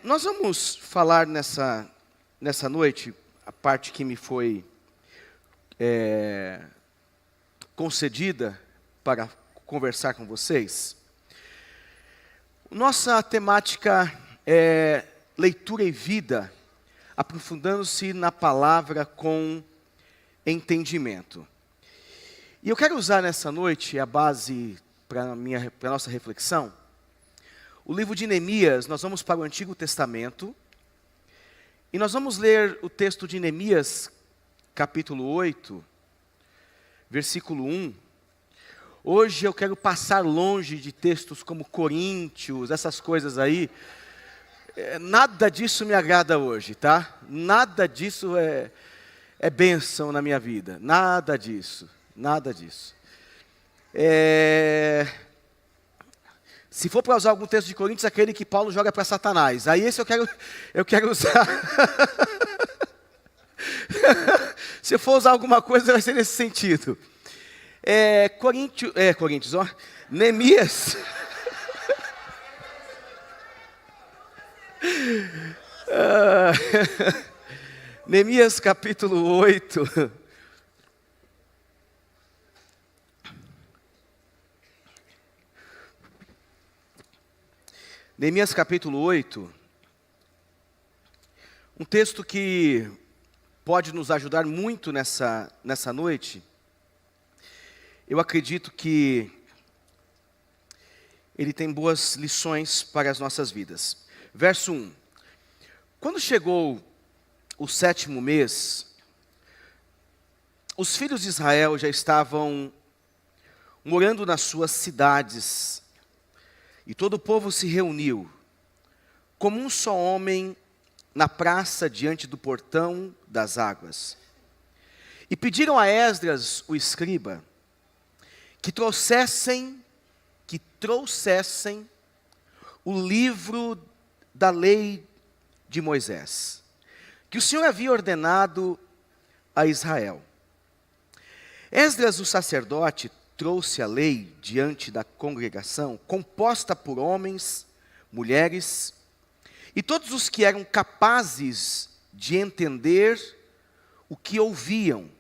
Nós vamos falar nessa noite, a parte que me foi concedida para conversar com vocês. Nossa temática é leitura e vida, aprofundando-se na palavra com entendimento. E eu quero usar nessa noite a base para a nossa reflexão. O livro de Neemias, nós vamos para o Antigo Testamento, e nós vamos ler o texto de Neemias, capítulo 8, versículo 1. Hoje eu quero passar longe de textos como Coríntios, essas coisas aí. Nada disso me agrada hoje, tá? Nada disso é bênção na minha vida, nada disso. Se for para usar algum texto de Coríntios, aquele que Paulo joga para Satanás. Aí esse eu quero usar. Se eu for usar alguma coisa, vai ser nesse sentido. Coríntios, ó. Neemias. Neemias capítulo 8. Neemias capítulo 8, um texto que pode nos ajudar muito nessa noite. Eu acredito que ele tem boas lições para as nossas vidas. Verso 1. Quando chegou o 7º mês, os filhos de Israel já estavam morando nas suas cidades, e todo o povo se reuniu, como um só homem, na praça diante do portão das águas. E pediram a Esdras, o escriba, que trouxessem o livro da lei de Moisés, que o Senhor havia ordenado a Israel. Esdras, o sacerdote, trouxe a lei diante da congregação, composta por homens, mulheres, e todos os que eram capazes de entender o que ouviam.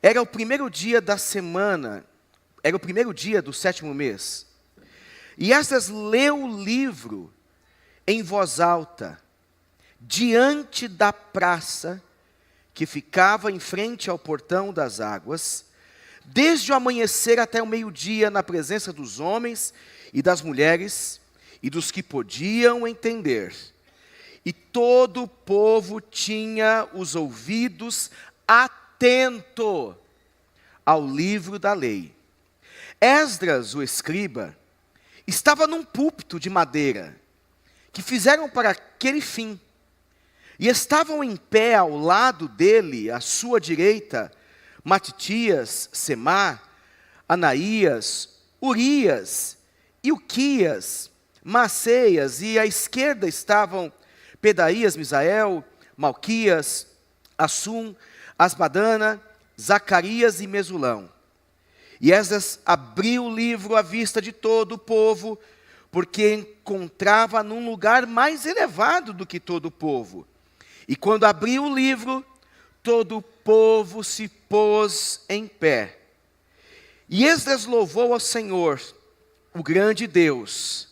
Era o primeiro dia da semana, era o primeiro dia do 7º mês. E Esdras leu o livro em voz alta, diante da praça que ficava em frente ao portão das águas, desde o amanhecer até o meio-dia, na presença dos homens e das mulheres, e dos que podiam entender. E todo o povo tinha os ouvidos atentos ao livro da lei. Esdras, o escriba, estava num púlpito de madeira, que fizeram para aquele fim. E estavam em pé ao lado dele, à sua direita, Matitias, Semá, Anaías, Urias, Ilquias, Maceias, e à esquerda estavam Pedaías, Misael, Malquias, Assum, Asbadana, Zacarias e Mesulão. E Esdras abriu o livro à vista de todo o povo, porque encontrava num lugar mais elevado do que todo o povo. E quando abriu o livro, todo o povo se pôs em pé. E Esdras louvou ao Senhor, o grande Deus.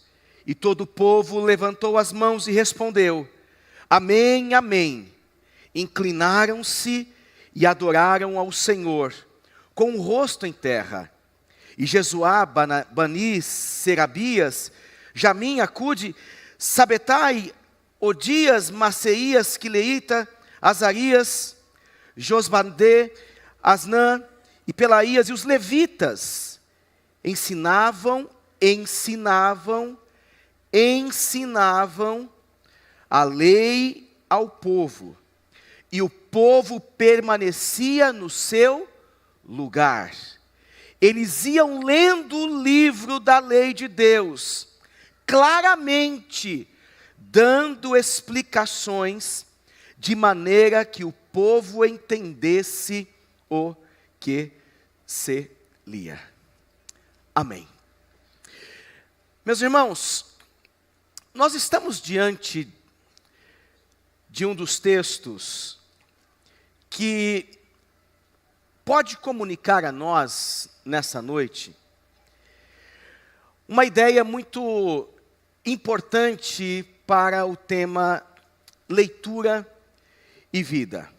E todo o povo levantou as mãos e respondeu: Amém, amém. Inclinaram-se e adoraram ao Senhor, com o rosto em terra. E Jesuá, Bani, Serabias, Jamim, Acude, Sabetai, Odias, Maceias, Quileita, Azarias, Josbandê, Asnã e Pelaías, e os levitas ensinavam a lei ao povo, e o povo permanecia no seu lugar. Eles iam lendo o livro da lei de Deus, claramente dando explicações, de maneira que o povo entendesse o que se lia. Amém. Meus irmãos, nós estamos diante de um dos textos que pode comunicar a nós, nessa noite, uma ideia muito importante para o tema leitura e vida.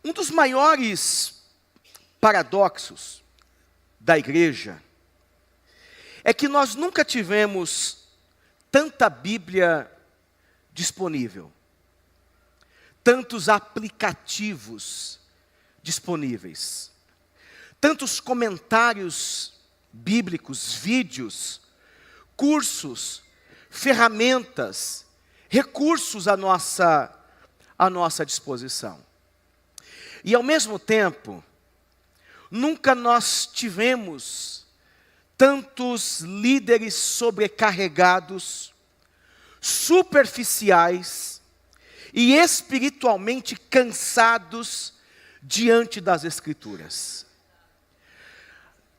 Um dos maiores paradoxos da igreja é que nós nunca tivemos tanta Bíblia disponível, tantos aplicativos disponíveis, tantos comentários bíblicos, vídeos, cursos, ferramentas, recursos à nossa disposição. E ao mesmo tempo, nunca nós tivemos tantos líderes sobrecarregados, superficiais e espiritualmente cansados diante das Escrituras.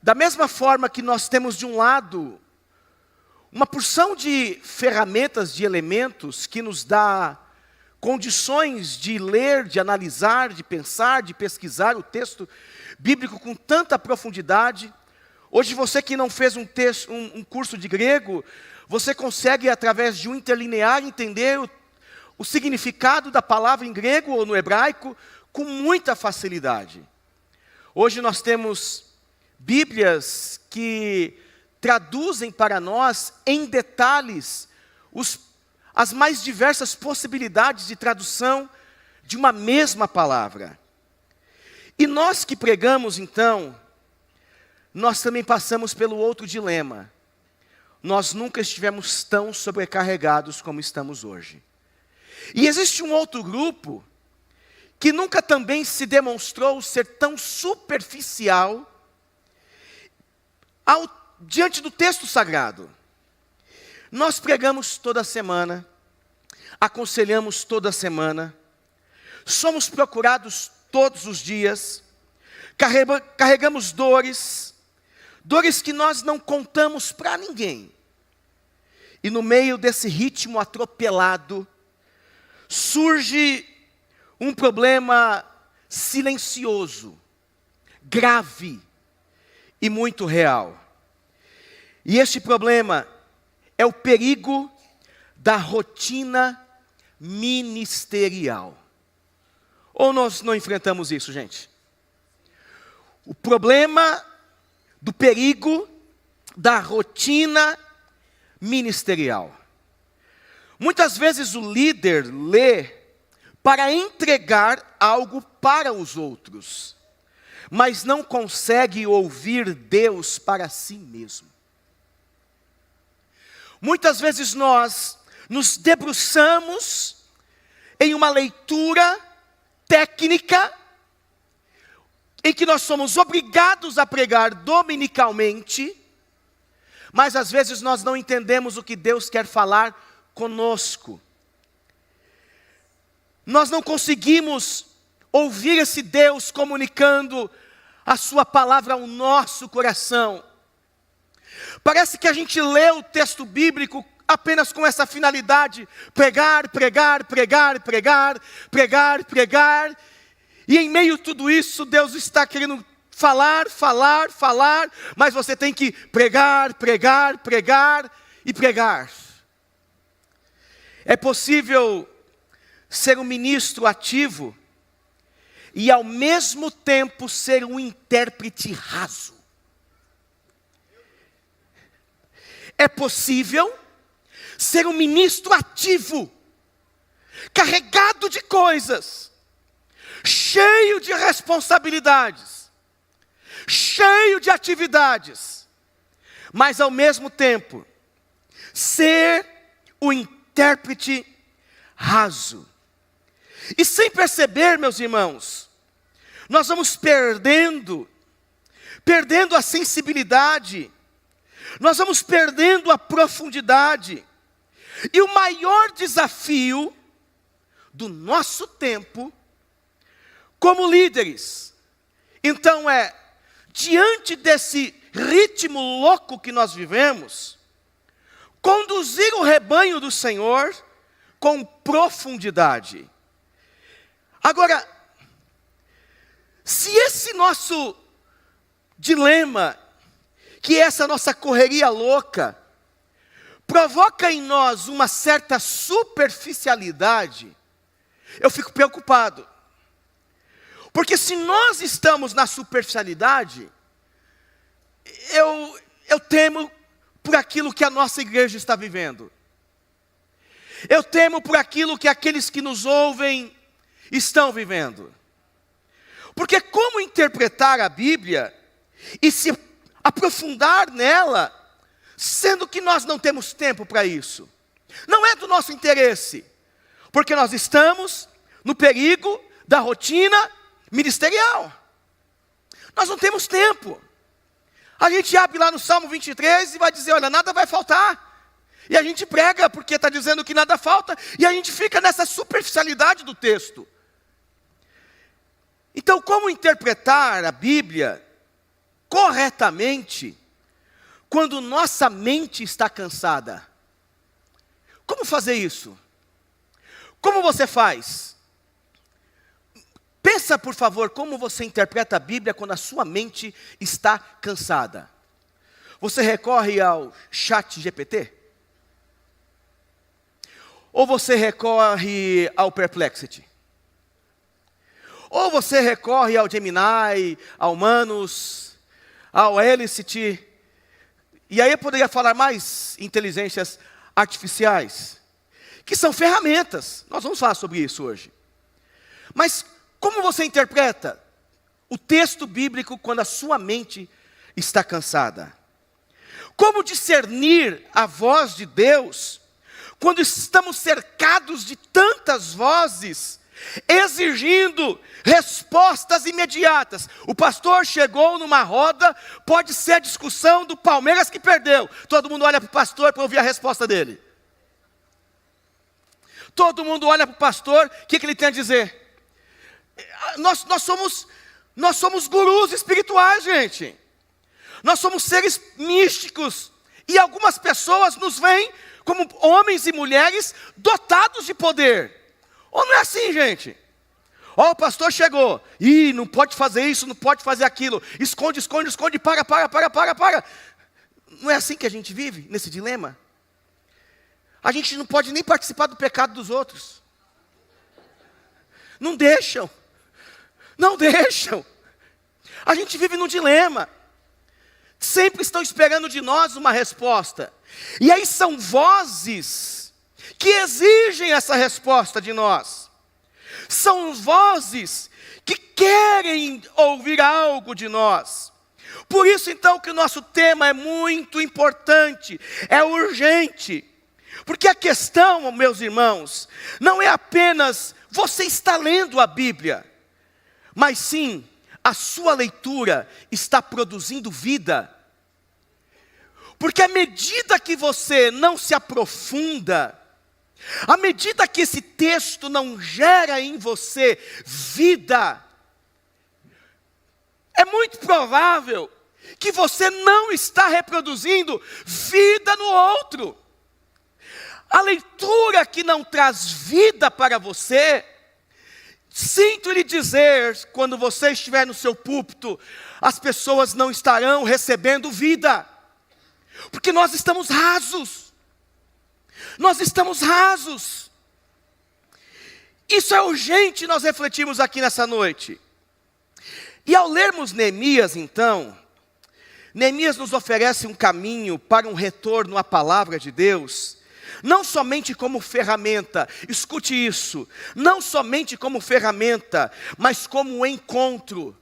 Da mesma forma que nós temos de um lado uma porção de ferramentas, de elementos que nos dá condições de ler, de analisar, de pensar, de pesquisar o texto bíblico com tanta profundidade. Hoje você que não fez um curso de grego, você consegue através de um interlinear entender o significado da palavra em grego ou no hebraico com muita facilidade. Hoje nós temos Bíblias que traduzem para nós em detalhes as mais diversas possibilidades de tradução de uma mesma palavra. E nós que pregamos, então, nós também passamos pelo outro dilema. Nós nunca estivemos tão sobrecarregados como estamos hoje. E existe um outro grupo que nunca também se demonstrou ser tão superficial diante do texto sagrado. Nós pregamos toda semana, aconselhamos toda semana, somos procurados todos os dias, carregamos dores que nós não contamos para ninguém. E no meio desse ritmo atropelado, surge um problema silencioso, grave e muito real. E este problema é o perigo da rotina ministerial. Ou nós não enfrentamos isso, gente? O problema do perigo da rotina ministerial. Muitas vezes o líder lê para entregar algo para os outros, mas não consegue ouvir Deus para si mesmo. Muitas vezes nós nos debruçamos em uma leitura técnica, em que nós somos obrigados a pregar dominicalmente, mas às vezes nós não entendemos o que Deus quer falar conosco. Nós não conseguimos ouvir esse Deus comunicando a sua palavra ao nosso coração. Parece que a gente lê o texto bíblico apenas com essa finalidade: pregar, pregar, pregar, pregar, pregar, pregar. E em meio a tudo isso, Deus está querendo falar, falar, falar, mas você tem que pregar, pregar, pregar e pregar. É possível ser um ministro ativo e ao mesmo tempo ser um intérprete raso. É possível ser um ministro ativo, carregado de coisas, cheio de responsabilidades, cheio de atividades, mas ao mesmo tempo ser o intérprete raso. E sem perceber, meus irmãos, nós vamos perdendo a sensibilidade, nós vamos perdendo a profundidade. E o maior desafio do nosso tempo, como líderes, então diante desse ritmo louco que nós vivemos, conduzir o rebanho do Senhor com profundidade. Agora, se esse nosso dilema, que é essa nossa correria louca, provoca em nós uma certa superficialidade, eu fico preocupado. Porque se nós estamos na superficialidade, eu temo por aquilo que a nossa igreja está vivendo. Eu temo por aquilo que aqueles que nos ouvem estão vivendo. Porque como interpretar a Bíblia e se aprofundar nela, sendo que nós não temos tempo para isso? Não é do nosso interesse, porque nós estamos no perigo da rotina ministerial. Nós não temos tempo. A gente abre lá no Salmo 23 e vai dizer, olha, nada vai faltar. E a gente prega porque está dizendo que nada falta, e a gente fica nessa superficialidade do texto. Então, como interpretar a Bíblia corretamente quando nossa mente está cansada? Como fazer isso? Como você faz? Pensa, por favor, como você interpreta a Bíblia quando a sua mente está cansada. Você recorre ao chat GPT? Ou você recorre ao Perplexity? Ou você recorre ao Gemini, ao Manus, ao Elicity? E aí eu poderia falar mais inteligências artificiais, que são ferramentas. Nós vamos falar sobre isso hoje. Mas como você interpreta o texto bíblico quando a sua mente está cansada? Como discernir a voz de Deus quando estamos cercados de tantas vozes, exigindo respostas imediatas? O pastor chegou numa roda, pode ser a discussão do Palmeiras que perdeu. Todo mundo olha para o pastor para ouvir a resposta dele. Todo mundo olha para o pastor, o que ele tem a dizer? Nós somos gurus espirituais, gente. Nós somos seres místicos. E algumas pessoas nos veem como homens e mulheres dotados de poder. Ou não é assim, gente? Ó, o pastor chegou. Ih, não pode fazer isso, não pode fazer aquilo. Esconde, esconde, esconde, para. Não é assim que a gente vive, nesse dilema? A gente não pode nem participar do pecado dos outros. Não deixam. Não deixam. A gente vive num dilema. Sempre estão esperando de nós uma resposta. E aí são vozes que exigem essa resposta de nós. São vozes que querem ouvir algo de nós. Por isso então que o nosso tema é muito importante, é urgente. Porque a questão, meus irmãos, não é apenas você está lendo a Bíblia, mas sim, a sua leitura está produzindo vida. Porque à medida que você não se aprofunda, à medida que esse texto não gera em você vida, é muito provável que você não está reproduzindo vida no outro. A leitura que não traz vida para você, sinto lhe dizer, quando você estiver no seu púlpito, as pessoas não estarão recebendo vida. Porque nós estamos rasos. Nós estamos rasos. Isso é urgente nós refletirmos aqui nessa noite. E ao lermos Neemias, então, Neemias nos oferece um caminho para um retorno à palavra de Deus, não somente como ferramenta, escute isso, não somente como ferramenta, mas como um encontro.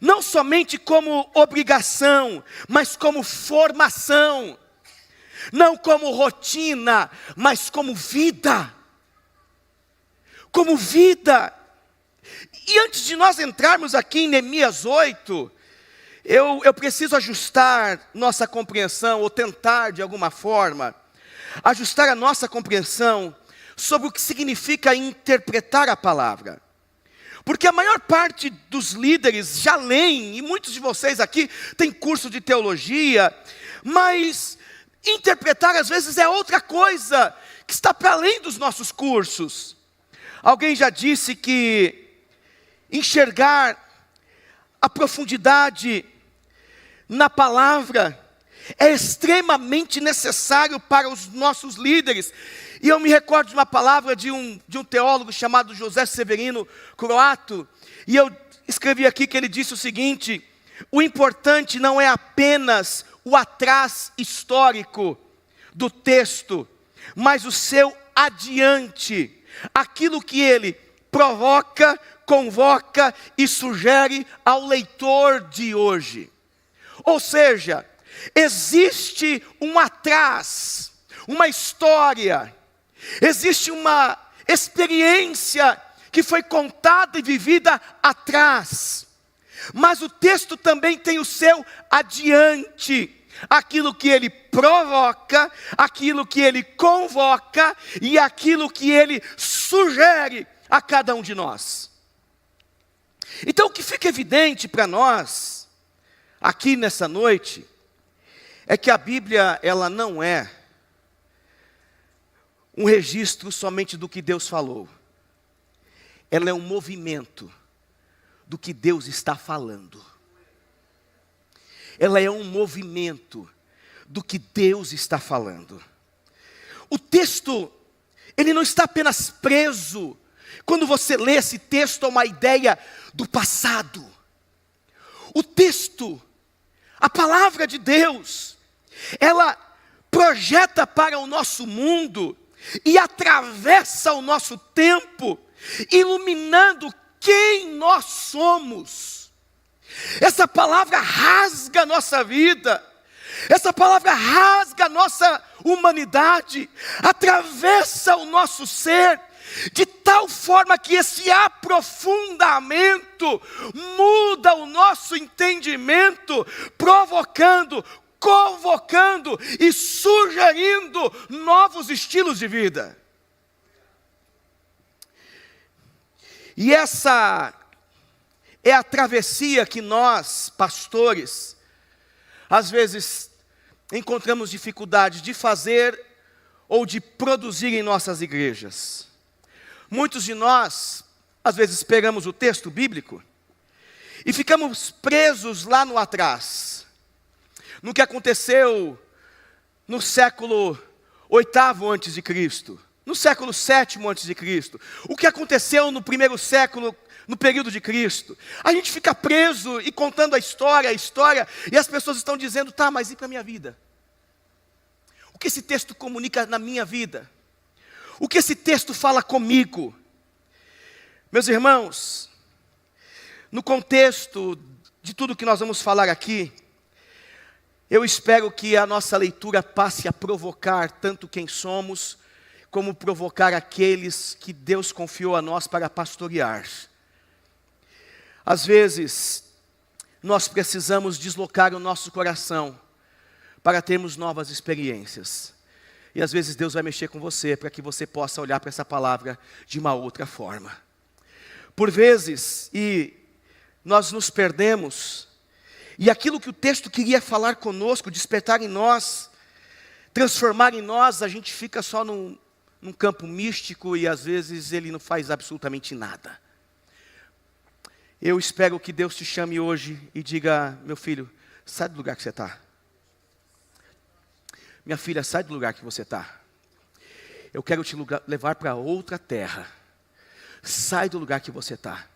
Não somente como obrigação, mas como formação. Não como rotina, mas como vida. Como vida. E antes de nós entrarmos aqui em Neemias 8, eu preciso ajustar nossa compreensão, ou tentar de alguma forma, ajustar a nossa compreensão sobre o que significa interpretar a palavra. Porque a maior parte dos líderes já leem, e muitos de vocês aqui têm curso de teologia, mas interpretar às vezes é outra coisa, que está para além dos nossos cursos. Alguém já disse que enxergar a profundidade na palavra é extremamente necessário para os nossos líderes. E eu me recordo de uma palavra de um teólogo chamado José Severino Croato, e eu escrevi aqui que ele disse o seguinte: o importante não é apenas o atrás histórico do texto, mas o seu adiante, aquilo que ele provoca, convoca e sugere ao leitor de hoje. Ou seja, existe um atrás, uma história, existe uma experiência que foi contada e vivida atrás, mas o texto também tem o seu adiante, aquilo que ele provoca, aquilo que ele convoca e aquilo que ele sugere a cada um de nós. Então o que fica evidente para nós, aqui nessa noite, é que a Bíblia, ela não é um registro somente do que Deus falou. Ela é um movimento do que Deus está falando. Ela é um movimento do que Deus está falando. O texto, ele não está apenas preso, quando você lê esse texto, a uma ideia do passado. O texto, a palavra de Deus, ela projeta para o nosso mundo e atravessa o nosso tempo, iluminando quem nós somos. Essa palavra rasga a nossa vida, essa palavra rasga a nossa humanidade, atravessa o nosso ser, de tal forma que esse aprofundamento muda o nosso entendimento, provocando, convocando e sugerindo novos estilos de vida. E essa é a travessia que nós, pastores, às vezes encontramos dificuldade de fazer ou de produzir em nossas igrejas. Muitos de nós, às vezes, pegamos o texto bíblico e ficamos presos lá no atrás, no que aconteceu no século 8º antes de Cristo, no século 7º antes de Cristo, o que aconteceu no primeiro século, no período de Cristo. A gente fica preso e contando a história, e as pessoas estão dizendo, tá, mas e para a minha vida? O que esse texto comunica na minha vida? O que esse texto fala comigo? Meus irmãos, no contexto de tudo que nós vamos falar aqui, eu espero que a nossa leitura passe a provocar tanto quem somos, como provocar aqueles que Deus confiou a nós para pastorear. Às vezes, nós precisamos deslocar o nosso coração para termos novas experiências. E às vezes Deus vai mexer com você para que você possa olhar para essa palavra de uma outra forma. Por vezes, e nós nos perdemos, e aquilo que o texto queria falar conosco, despertar em nós, transformar em nós, a gente fica só num campo místico e às vezes ele não faz absolutamente nada. Eu espero que Deus te chame hoje e diga, meu filho, sai do lugar que você está. Minha filha, sai do lugar que você está. Eu quero te levar para outra terra. Sai do lugar que você está.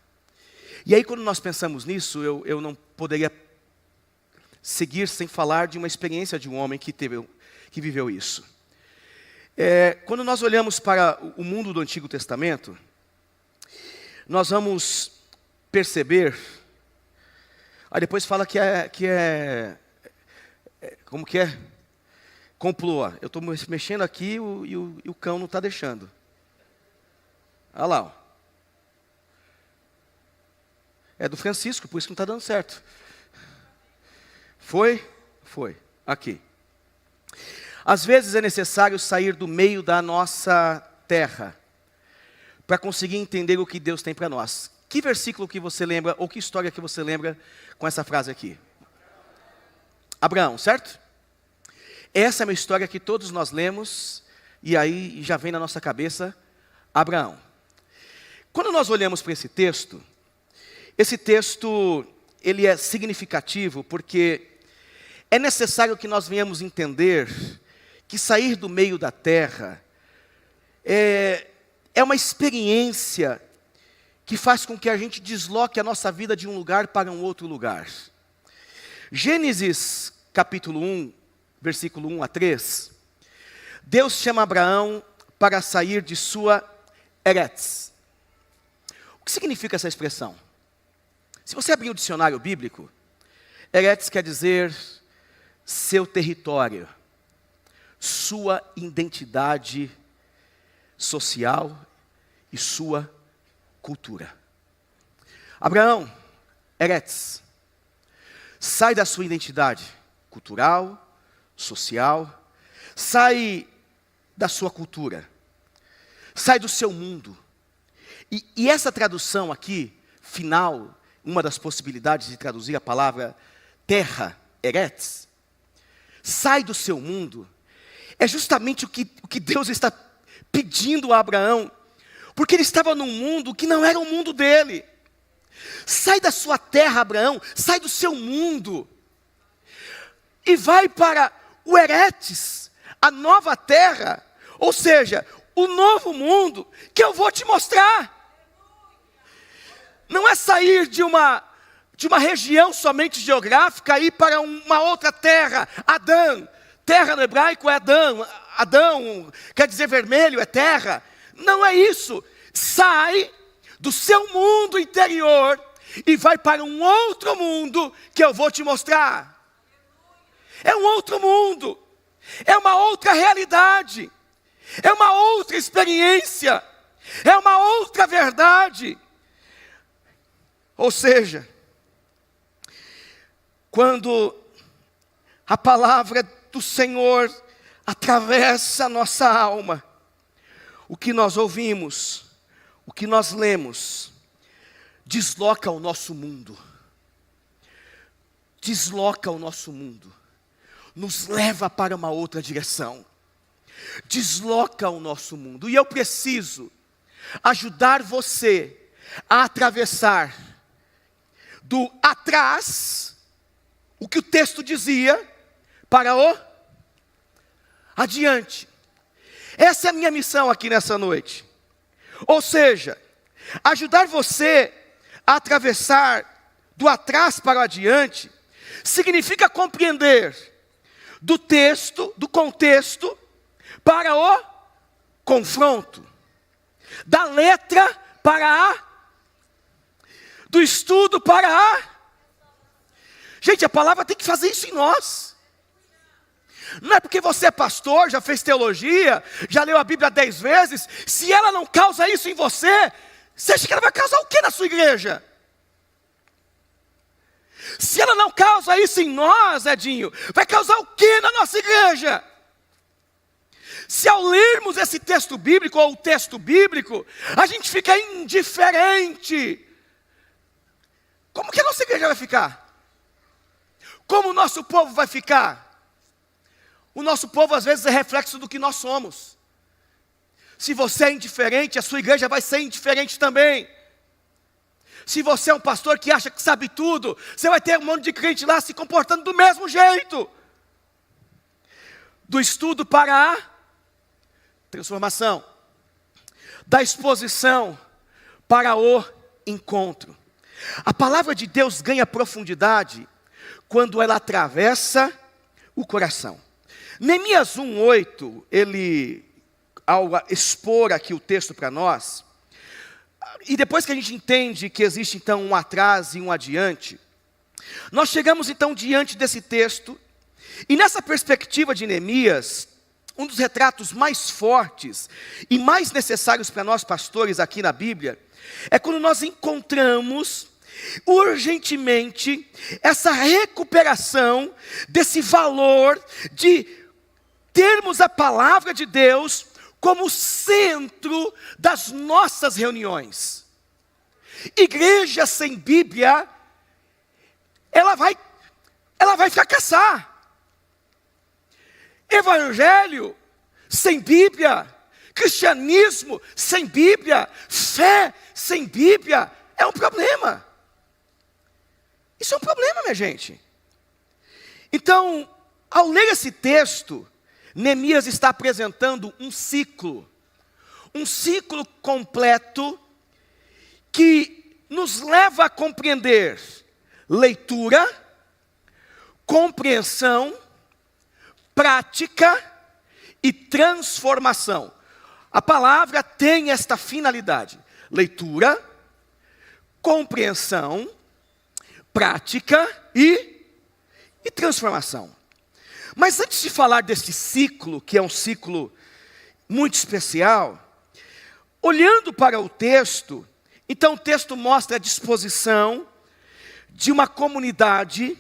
E aí quando nós pensamos nisso, eu não poderia seguir sem falar de uma experiência de um homem que viveu isso. Quando nós olhamos para o mundo do Antigo Testamento, nós vamos perceber, depois fala que como que é? Comploa. Eu estou mexendo aqui e o cão não está deixando. Olha lá. Ó. É do Francisco, por isso que não está dando certo. Foi. Aqui. Às vezes é necessário sair do meio da nossa terra para conseguir entender o que Deus tem para nós. Que versículo que você lembra, ou que história que você lembra com essa frase aqui? Abraão, certo? Essa é uma história que todos nós lemos, e aí já vem na nossa cabeça Abraão. Quando nós olhamos para esse texto, ele é significativo porque é necessário que nós venhamos entender que sair do meio da terra é uma experiência que faz com que a gente desloque a nossa vida de um lugar para um outro lugar. Gênesis capítulo 1, versículo 1 a 3, Deus chama Abraão para sair de sua Eretz. O que significa essa expressão? Se você abrir o dicionário bíblico, Eretz quer dizer seu território, sua identidade social e sua cultura. Abraão, Eretz, sai da sua identidade cultural, social, sai da sua cultura, sai do seu mundo. E essa tradução aqui, final, uma das possibilidades de traduzir a palavra terra, Eretz, sai do seu mundo, é justamente o que Deus está pedindo a Abraão, porque ele estava num mundo que não era o mundo dele. Sai da sua terra, Abraão, sai do seu mundo, e vai para o Eretz, a nova terra, ou seja, o novo mundo que eu vou te mostrar. Não é sair de uma região somente geográfica e ir para uma outra terra, Adã. Terra no hebraico é Adão. Adão quer dizer vermelho, é terra. Não é isso. Sai do seu mundo interior e vai para um outro mundo que eu vou te mostrar. É um outro mundo. É uma outra realidade. É uma outra experiência. É uma outra verdade. Ou seja, quando a palavra do Senhor atravessa a nossa alma, o que nós ouvimos, o que nós lemos, desloca o nosso mundo. Desloca o nosso mundo. Nos leva para uma outra direção. Desloca o nosso mundo. E eu preciso ajudar você a atravessar do atrás, o que o texto dizia, para o adiante. Essa é a minha missão aqui nessa noite. Ou seja, ajudar você a atravessar do atrás para o adiante, significa compreender do texto, do contexto, para o confronto. Da letra para a, do estudo para a. Gente, a palavra tem que fazer isso em nós. Não é porque você é pastor, já fez teologia, já leu a Bíblia 10 vezes, se ela não causa isso em você, você acha que ela vai causar o que na sua igreja? Se ela não causa isso em nós, Edinho, vai causar o que na nossa igreja? Se ao lermos esse texto bíblico, ou o texto bíblico, a gente fica indiferente, como que a nossa igreja vai ficar? Como o nosso povo vai ficar? O nosso povo às vezes é reflexo do que nós somos. Se você é indiferente, a sua igreja vai ser indiferente também. Se você é um pastor que acha que sabe tudo, você vai ter um monte de crente lá se comportando do mesmo jeito. Do estudo para a transformação. Da exposição para o encontro. A palavra de Deus ganha profundidade quando ela atravessa o coração. Neemias 1:8, ele, ao expor aqui o texto para nós, e depois que a gente entende que existe então um atrás e um adiante, nós chegamos então diante desse texto, e nessa perspectiva de Neemias, um dos retratos mais fortes e mais necessários para nós pastores aqui na Bíblia, é quando nós encontramos urgentemente essa recuperação desse valor de termos a palavra de Deus como centro das nossas reuniões. Igreja sem Bíblia, ela vai fracassar. Evangelho sem Bíblia, cristianismo sem Bíblia, fé sem Bíblia, é um problema. Isso é um problema, minha gente. Então, ao ler esse texto, Neemias está apresentando um ciclo completo que nos leva a compreender leitura, compreensão, prática e transformação. A palavra tem esta finalidade: leitura, compreensão, prática e transformação. Mas antes de falar desse ciclo, que é um ciclo muito especial, olhando para o texto, então o texto mostra a disposição de uma comunidade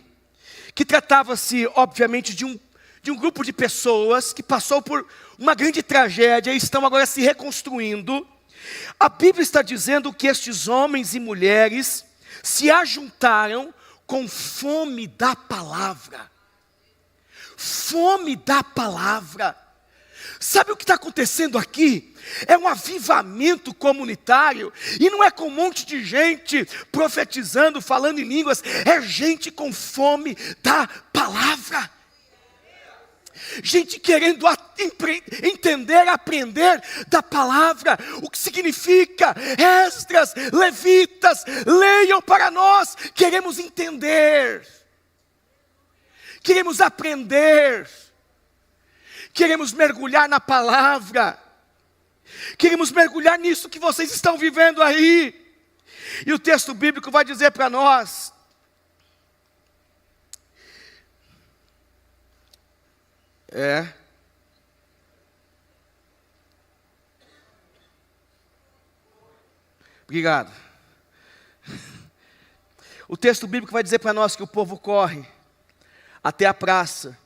que tratava-se, obviamente, de um grupo de pessoas que passou por uma grande tragédia e estão agora se reconstruindo. A Bíblia está dizendo que estes homens e mulheres se ajuntaram com fome da palavra. Fome da palavra. Sabe o que está acontecendo aqui? É um avivamento comunitário, e não é com um monte de gente profetizando, falando em línguas, é gente com fome da palavra. Gente querendo entender, aprender da palavra, o que significa. Esdras, levitas, leiam para nós, queremos entender, queremos aprender, queremos mergulhar na palavra, queremos mergulhar nisso que vocês estão vivendo aí. E o texto bíblico vai dizer para nós, obrigado. O texto bíblico vai dizer para nós que o povo corre até a praça,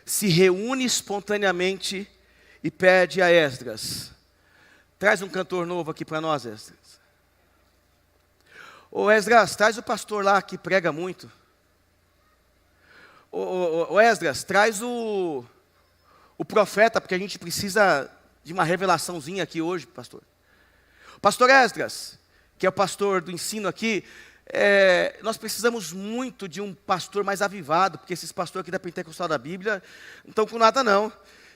se reúne espontaneamente e pede a Esdras: traz um cantor novo aqui para nós, Esdras. Ô Esdras, traz o pastor lá que prega muito. Ô Esdras, traz o profeta, porque a gente precisa de uma revelaçãozinha aqui hoje, pastor. Pastor Esdras, que é o pastor do ensino aqui, nós precisamos muito de um pastor mais avivado, porque esses pastores aqui da Pentecostal da Bíblia não estão com nada não.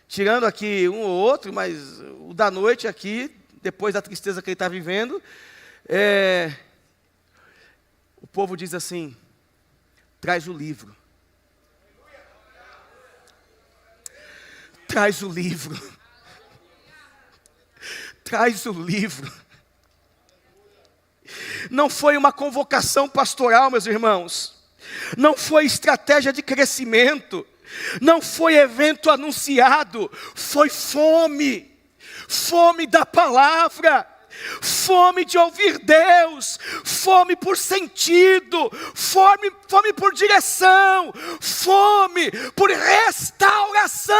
Tirando aqui um ou outro, mas o da noite aqui, depois da tristeza que ele está vivendo, o povo diz assim: traz o livro. Traz o livro. Traz o livro. Não foi uma convocação pastoral, meus irmãos. Não foi estratégia de crescimento. Não foi evento anunciado. Foi fome. Fome da palavra. Fome de ouvir Deus. Fome por sentido. Fome por direção. Fome por restauração.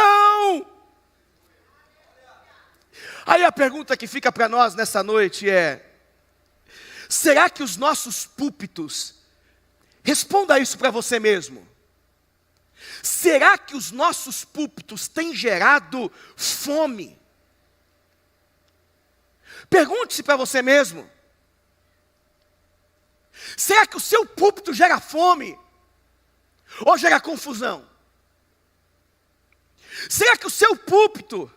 Aí a pergunta que fica para nós nessa noite é: será que os nossos púlpitos, responda isso para você mesmo, será que os nossos púlpitos têm gerado fome? Pergunte-se para você mesmo: será que o seu púlpito gera fome? Ou gera confusão? Será que o seu púlpito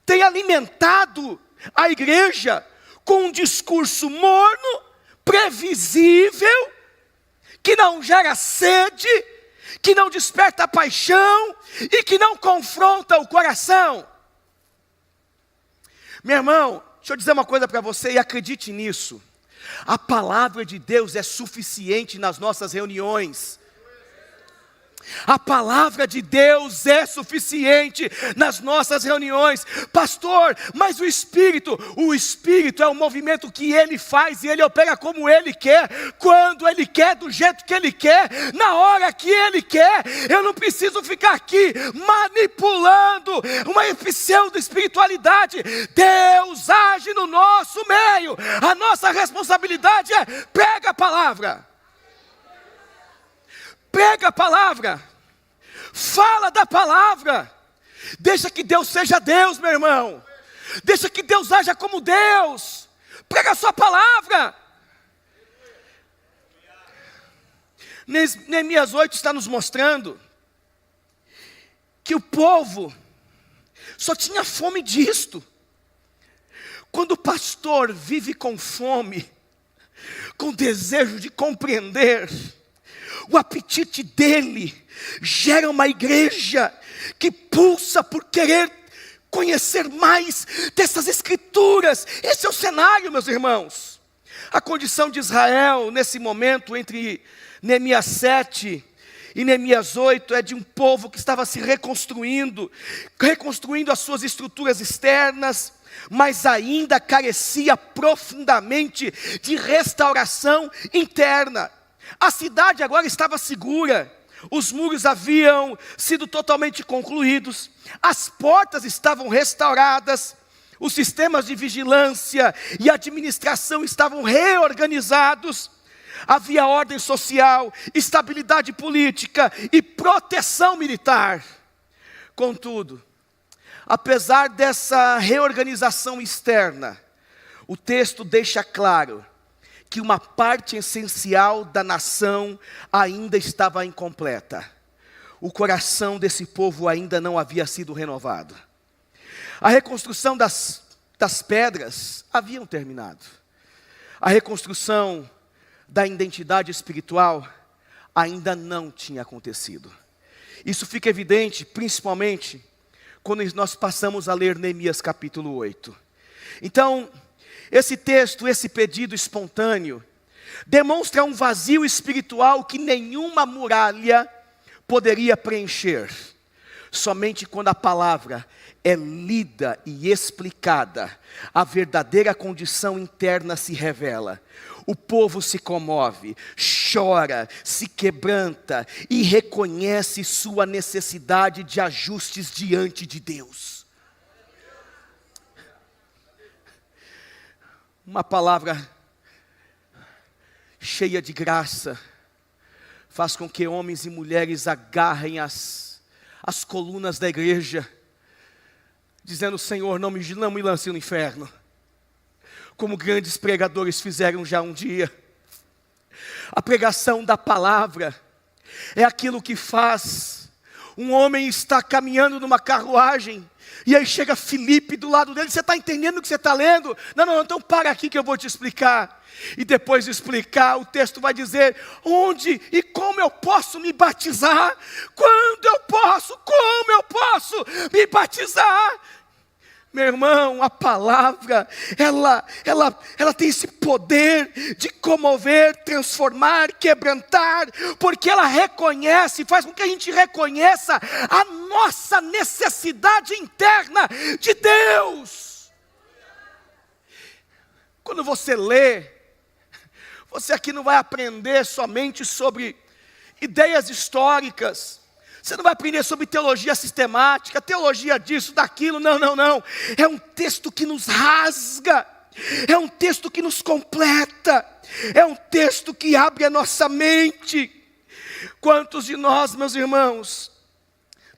tem alimentado a igreja com um discurso morno, previsível, que não gera sede, que não desperta paixão e que não confronta o coração? Meu irmão, deixa eu dizer uma coisa para você, e acredite nisso: a palavra de Deus é suficiente nas nossas reuniões. A palavra de Deus é suficiente nas nossas reuniões. Pastor, mas o Espírito é um movimento que Ele faz e Ele opera como Ele quer, quando Ele quer, do jeito que Ele quer, na hora que Ele quer. Eu não preciso ficar aqui manipulando uma pseudo-espiritualidade. Deus age no nosso meio. A nossa responsabilidade é: prega a palavra. Prega a palavra. Fala da palavra. Deixa que Deus seja Deus, meu irmão. Deixa que Deus haja como Deus. Prega a sua palavra. Neemias 8 está nos mostrando que o povo só tinha fome disto. Quando o pastor vive com fome, com desejo de compreender, o apetite dele gera uma igreja que pulsa por querer conhecer mais dessas escrituras. Esse é o cenário, meus irmãos. A condição de Israel nesse momento entre Neemias 7 e Neemias 8 é de um povo que estava se reconstruindo as suas estruturas externas, mas ainda carecia profundamente de restauração interna. A cidade agora estava segura, os muros haviam sido totalmente concluídos, as portas estavam restauradas, os sistemas de vigilância e administração estavam reorganizados, havia ordem social, estabilidade política e proteção militar. Contudo, apesar dessa reorganização externa, o texto deixa claro que uma parte essencial da nação ainda estava incompleta. O coração desse povo ainda não havia sido renovado. A reconstrução das pedras haviam terminado. A reconstrução da identidade espiritual ainda não tinha acontecido. Isso fica evidente, principalmente, quando nós passamos a ler Neemias capítulo 8. Então, esse texto, esse pedido espontâneo, demonstra um vazio espiritual que nenhuma muralha poderia preencher. Somente quando a palavra é lida e explicada, a verdadeira condição interna se revela. O povo se comove, chora, se quebranta e reconhece sua necessidade de ajustes diante de Deus. Uma palavra cheia de graça faz com que homens e mulheres agarrem as colunas da igreja, dizendo: Senhor, não me lance no inferno, como grandes pregadores fizeram já um dia. A pregação da palavra é aquilo que faz um homem estar caminhando numa carruagem, e aí chega Filipe do lado dele: você está entendendo o que você está lendo? Não, então para aqui que eu vou te explicar. E depois de explicar, o texto vai dizer: onde e como eu posso me batizar? Quando eu posso? Como eu posso me batizar? Meu irmão, a palavra, ela tem esse poder de comover, transformar, quebrantar, porque ela reconhece, faz com que a gente reconheça a nossa necessidade interna de Deus. Quando você lê, você aqui não vai aprender somente sobre ideias históricas. Você não vai aprender sobre teologia sistemática, teologia disso, daquilo, não. É um texto que nos rasga, é um texto que nos completa, é um texto que abre a nossa mente. Quantos de nós, meus irmãos,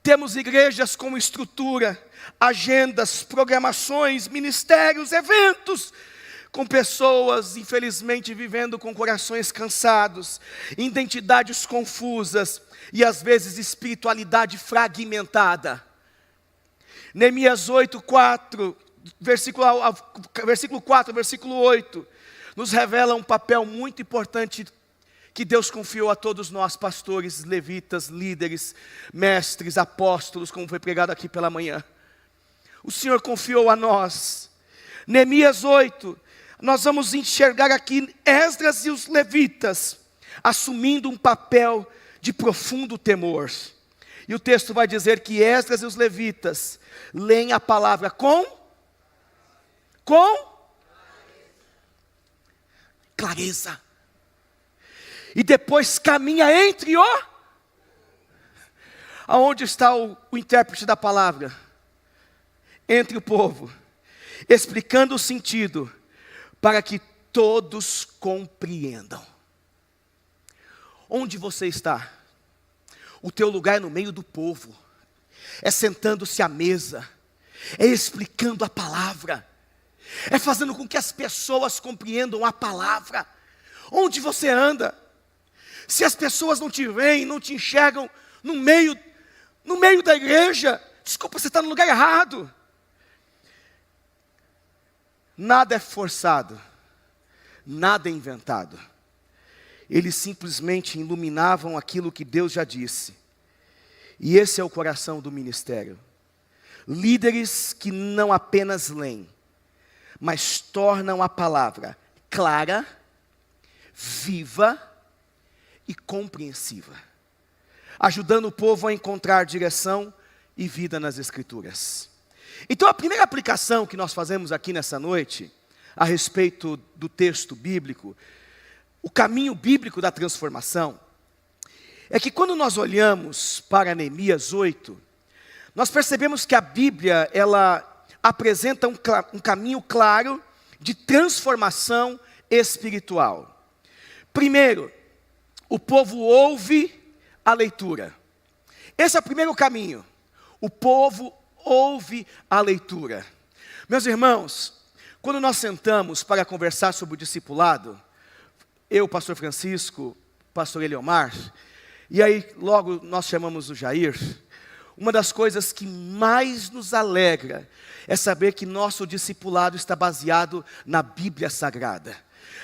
temos igrejas com estrutura, agendas, programações, ministérios, eventos, com pessoas, infelizmente, vivendo com corações cansados, identidades confusas, e às vezes espiritualidade fragmentada. Neemias 8, 4, versículo 4, versículo 8, nos revela um papel muito importante que Deus confiou a todos nós, pastores, levitas, líderes, mestres, apóstolos, como foi pregado aqui pela manhã. O Senhor confiou a nós. Neemias 8, nós vamos enxergar aqui Esdras e os levitas assumindo um papel de profundo temor. E o texto vai dizer que Esdras e os levitas leem a palavra com clareza. E depois caminha entre aonde está o intérprete da palavra? Entre o povo, explicando o sentido, para que todos compreendam. Onde você está? O teu lugar é no meio do povo, é sentando-se à mesa, é explicando a palavra, é fazendo com que as pessoas compreendam a palavra. Onde você anda, se as pessoas não te veem, não te enxergam no meio da igreja, desculpa, você está no lugar errado. Nada é forçado, nada é inventado. Eles simplesmente iluminavam aquilo que Deus já disse. E esse é o coração do ministério. Líderes que não apenas leem, mas tornam a palavra clara, viva e compreensiva, ajudando o povo a encontrar direção e vida nas Escrituras. Então a primeira aplicação que nós fazemos aqui nessa noite, a respeito do texto bíblico, o caminho bíblico da transformação, é que quando nós olhamos para Neemias 8, nós percebemos que a Bíblia, ela apresenta um caminho claro de transformação espiritual. Primeiro, o povo ouve a leitura. Esse é o primeiro caminho. O povo ouve a leitura. Meus irmãos, quando nós sentamos para conversar sobre o discipulado, eu, pastor Francisco, pastor Eliomar, e aí logo nós chamamos o Jair, uma das coisas que mais nos alegra é saber que nosso discipulado está baseado na Bíblia Sagrada.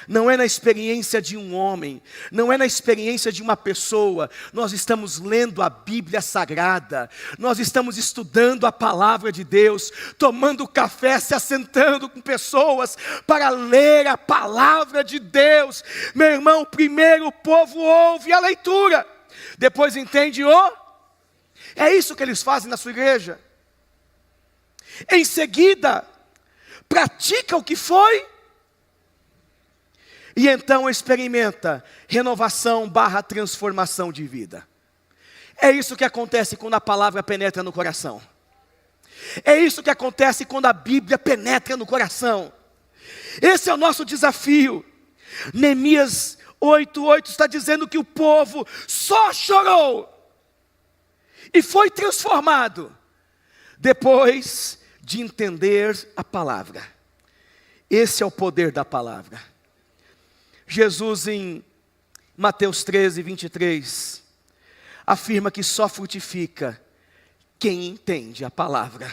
Não é na experiência de um homem, não é na experiência de uma pessoa. Nós estamos lendo a Bíblia Sagrada, nós estamos estudando a palavra de Deus, tomando café, se assentando com pessoas para ler a palavra de Deus. Meu irmão, primeiro o povo ouve a leitura, depois entende É isso que eles fazem na sua igreja. Em seguida, pratica o que foi, e então experimenta renovação / transformação de vida. É isso que acontece quando a palavra penetra no coração. É isso que acontece quando a Bíblia penetra no coração. Esse é o nosso desafio. Neemias 8:8 está dizendo que o povo só chorou e foi transformado depois de entender a palavra. Esse é o poder da palavra. Jesus, em Mateus 13:23, afirma que só frutifica quem entende a palavra.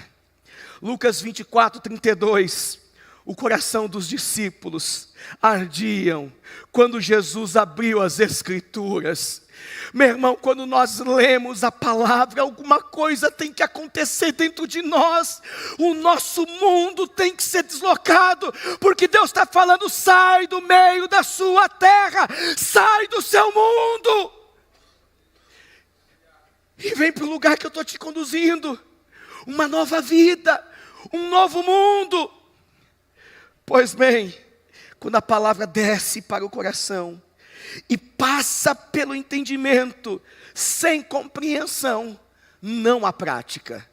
Lucas 24:32, o coração dos discípulos ardiam quando Jesus abriu as Escrituras. Meu irmão, quando nós lemos a palavra, alguma coisa tem que acontecer dentro de nós. O nosso mundo tem que ser deslocado, porque Deus está falando: sai do meio da sua terra, sai do seu mundo, e vem para o lugar que eu estou te conduzindo. Uma nova vida, um novo mundo. Pois bem, quando a palavra desce para o coração e passa pelo entendimento, sem compreensão, não há prática.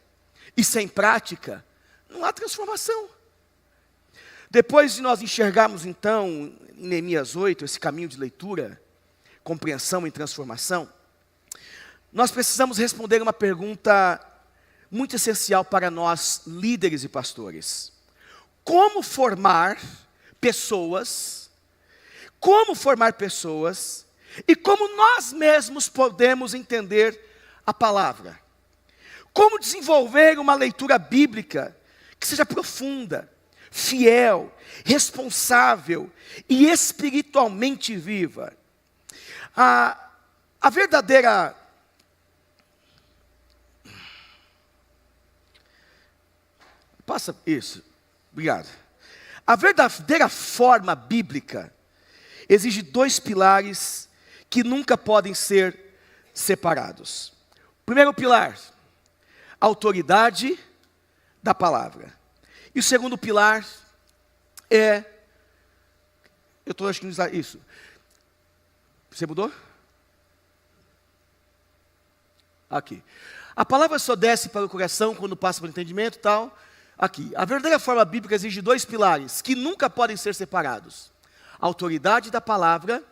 E sem prática, não há transformação. Depois de nós enxergarmos então, em Neemias 8, esse caminho de leitura, compreensão e transformação, nós precisamos responder uma pergunta muito essencial para nós, líderes e pastores. Como formar pessoas e como nós mesmos podemos entender a palavra. Como desenvolver uma leitura bíblica que seja profunda, fiel, responsável e espiritualmente viva. A verdadeira... Passa isso, obrigado. A verdadeira forma bíblica exige 2 pilares que nunca podem ser separados. Primeiro pilar, autoridade da palavra. E o segundo pilar é... Eu estou acho que não está isso. Você mudou? Aqui. A palavra só desce para o coração quando passa pelo entendimento e tal. Aqui. A verdadeira forma bíblica exige 2 pilares que nunca podem ser separados. Autoridade da palavra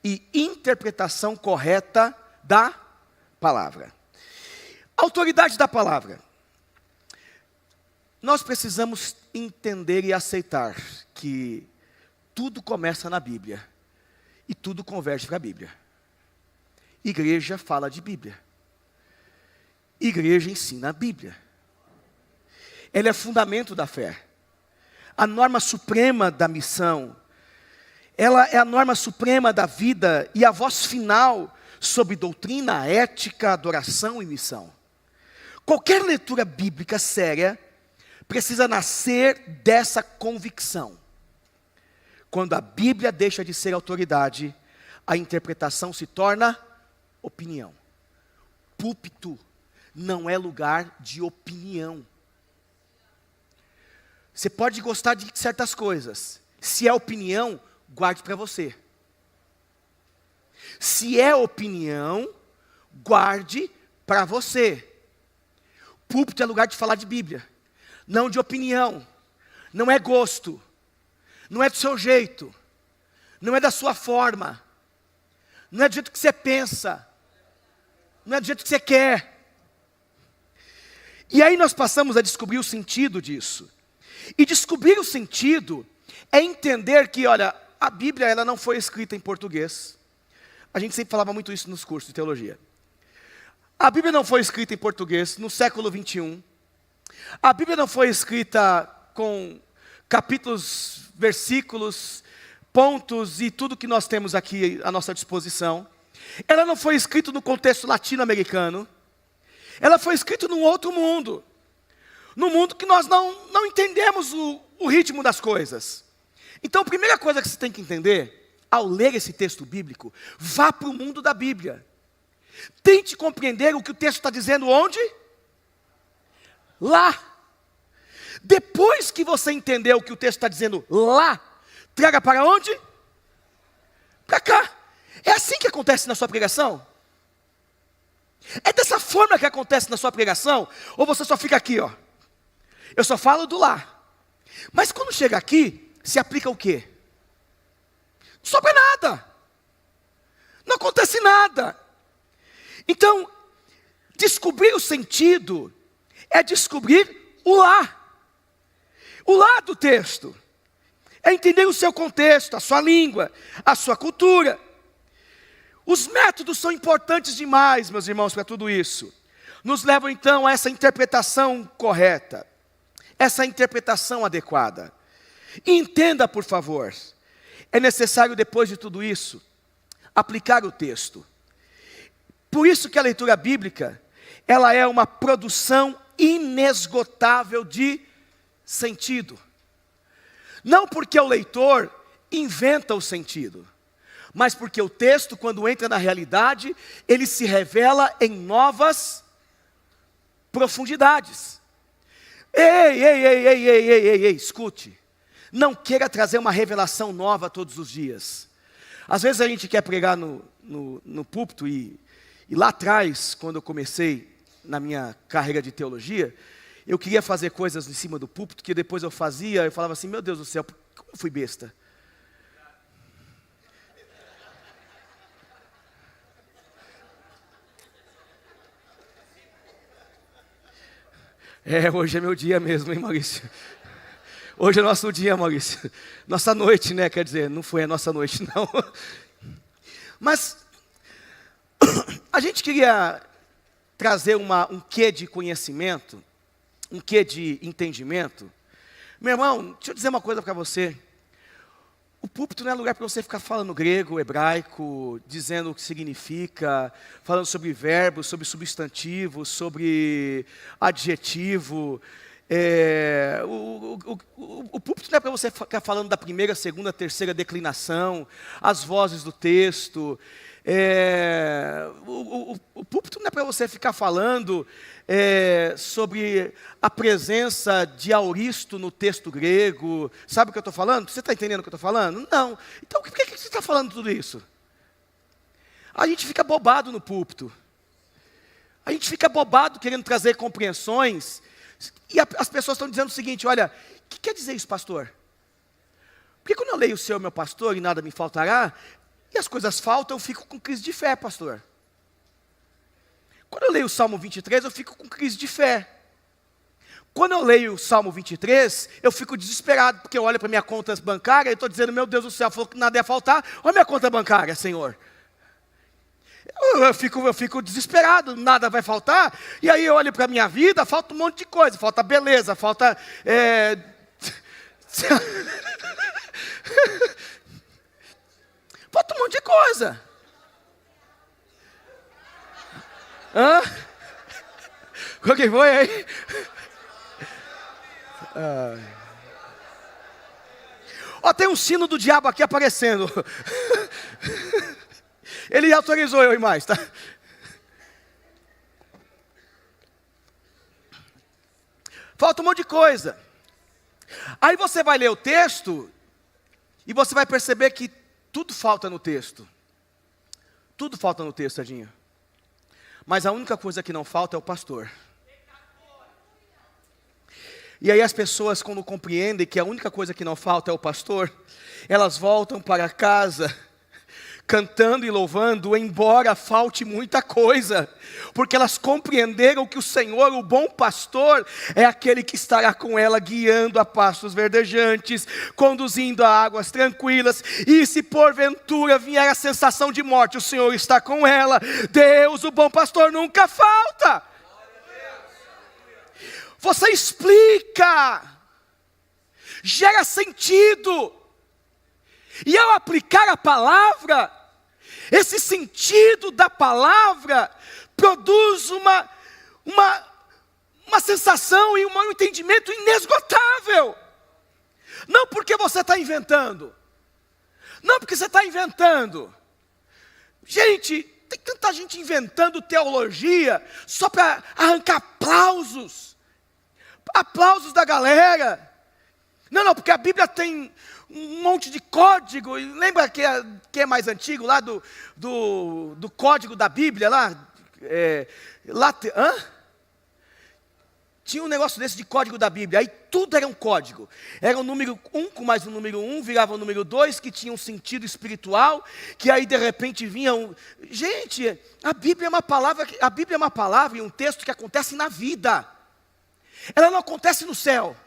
e interpretação correta da palavra. Autoridade da palavra. Nós precisamos entender e aceitar que tudo começa na Bíblia e tudo converge para a Bíblia. Igreja fala de Bíblia. Igreja ensina a Bíblia. Ela é fundamento da fé. A norma suprema da missão. Ela é a norma suprema da vida e a voz final sobre doutrina, ética, adoração e missão. Qualquer leitura bíblica séria precisa nascer dessa convicção. Quando a Bíblia deixa de ser autoridade, a interpretação se torna opinião. Púlpito não é lugar de opinião. Você pode gostar de certas coisas. Se é opinião, guarde para você. Se é opinião, guarde para você. Púlpito é lugar de falar de Bíblia, não de opinião. Não é gosto, não é do seu jeito, não é da sua forma, não é do jeito que você pensa, não é do jeito que você quer. E aí nós passamos a descobrir o sentido disso. E descobrir o sentido é entender que, olha, a Bíblia ela não foi escrita em português. A gente sempre falava muito isso nos cursos de teologia. A Bíblia não foi escrita em português no século 21. A Bíblia não foi escrita com capítulos, versículos, pontos e tudo que nós temos aqui à nossa disposição. Ela não foi escrita no contexto latino-americano. Ela foi escrita num outro mundo. Num mundo que nós não entendemos o ritmo das coisas. Então, a primeira coisa que você tem que entender, ao ler esse texto bíblico, vá para o mundo da Bíblia. Tente compreender o que o texto está dizendo onde? Lá. Depois que você entender o que o texto está dizendo lá, traga para onde? Para cá. É assim que acontece na sua pregação? É dessa forma que acontece na sua pregação? Ou você só fica aqui, ó? Eu só falo do lá. Mas quando chega aqui, se aplica o quê? Não sobra nada. Não acontece nada. Então, descobrir o sentido é descobrir o lá. O lá do texto. É entender o seu contexto, a sua língua, a sua cultura. Os métodos são importantes demais, meus irmãos, para tudo isso. Nos levam então a essa interpretação correta. Essa interpretação adequada. E entenda, por favor, é necessário depois de tudo isso, aplicar o texto. Por isso que a leitura bíblica, ela é uma produção inesgotável de sentido. Não porque o leitor inventa o sentido, mas porque o texto, quando entra na realidade, ele se revela em novas profundidades. Ei, escute. Não queira trazer uma revelação nova todos os dias. Às vezes a gente quer pregar no púlpito e lá atrás, quando eu comecei na minha carreira de teologia, eu queria fazer coisas em cima do púlpito que depois eu fazia, eu falava assim, meu Deus do céu, como eu fui besta? Hoje é meu dia mesmo, hein, Maurício? Hoje é nosso dia, Maurício. Nossa noite, né? Quer dizer, não foi a nossa noite, não. Mas a gente queria trazer um quê de conhecimento, um quê de entendimento. Meu irmão, deixa eu dizer uma coisa para você. O púlpito não é lugar para você ficar falando grego, hebraico, dizendo o que significa, falando sobre verbos, sobre substantivos, sobre adjetivo. O púlpito não é para você ficar falando da primeira, segunda, terceira declinação, as vozes do texto. O púlpito não é para você ficar falando sobre a presença de auristo no texto grego. Sabe o que eu estou falando? Você está entendendo o que eu estou falando? Não. Então, por que você está falando tudo isso? A gente fica bobado no púlpito. A gente fica bobado querendo trazer compreensões. E as pessoas estão dizendo o seguinte, olha, o que quer dizer isso, pastor? Porque quando eu leio o Senhor, meu pastor, e nada me faltará, e as coisas faltam, eu fico com crise de fé, pastor. Quando eu leio o Salmo 23, eu fico com crise de fé. Quando eu leio o Salmo 23, eu fico desesperado, porque eu olho para minha conta bancária e estou dizendo, meu Deus do céu, falou que nada ia faltar, olha a minha conta bancária, Senhor. Eu fico desesperado, nada vai faltar, e aí eu olho para a minha vida, falta um monte de coisa, falta beleza, falta... falta um monte de coisa. Hã? O que foi aí? Ó, tem um sino do diabo aqui aparecendo. Ele autorizou eu ir mais, tá? Falta um monte de coisa. Aí você vai ler o texto e você vai perceber que tudo falta no texto. Tudo falta no texto, Tadinho. Mas a única coisa que não falta é o pastor. E aí as pessoas, quando compreendem que a única coisa que não falta é o pastor, elas voltam para casa cantando e louvando, embora falte muita coisa, porque elas compreenderam que o Senhor, o bom pastor, é aquele que estará com ela, guiando a pastos verdejantes, conduzindo a águas tranquilas, e se porventura vier a sensação de morte, o Senhor está com ela. Deus, o bom pastor, nunca falta. Você explica, gera sentido, e ao aplicar a palavra, esse sentido da palavra produz uma sensação e um entendimento inesgotável. Não porque você está inventando, não porque você está inventando. Gente, tem tanta gente inventando teologia só para arrancar aplausos da galera. Não, porque a Bíblia tem um monte de código. E lembra que é mais antigo, lá do código da Bíblia, tinha um negócio desse de código da Bíblia, aí tudo era um código. Era o número 1 com mais o número 1, virava o número 2, que tinha um sentido espiritual, que aí de repente vinha um... Gente, a Bíblia é uma palavra e um texto que acontece na vida. Ela não acontece no céu.